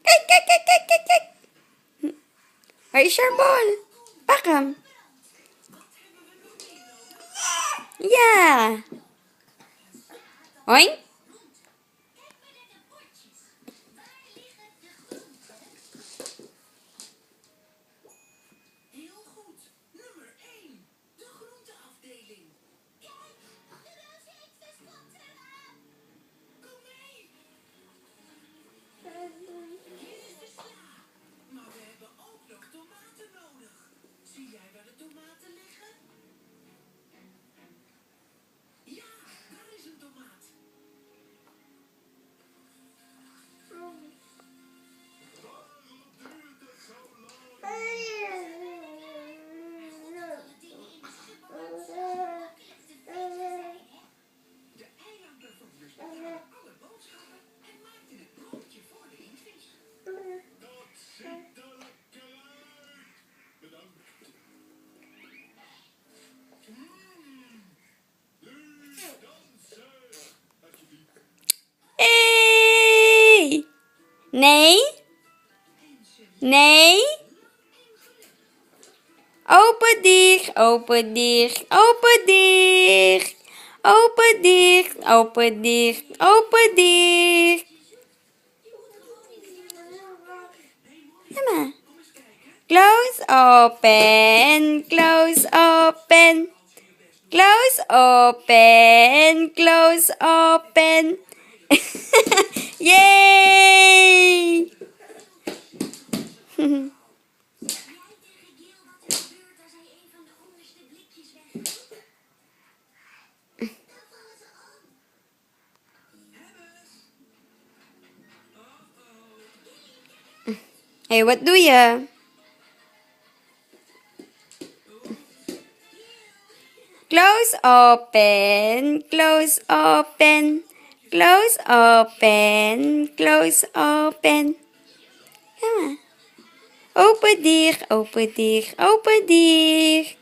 Kijk, kijk, kijk, kijk, kijk, kijk. Waar is jouw bal? Pak hem. Ja. Hoi. Heel goed. Nummer 1. De groenteafdeling. Kijk, de roosheetjes komt eraan. Kom mee. Hier is de sla. Maar we hebben ook nog tomaten nodig. Zie jij waar de tomaten liggen? Ja, daar is een tomaat. De eilandbevolkers betalen alle boodschappen en maakten het broodje voor de inktvis. Dat ziet er lekker uit. Bedankt. Nu dansen. Alsjeblieft. Hey. Nee. Nee. Open dicht, open dicht, open dicht. Open dicht, open dicht, open dicht. Ja maar. Close open, close open. Close open, close open. Yay! Hey, wat doe je? Close open, close open, close open, close open. Ja maar. Open dicht, open dicht, open dicht.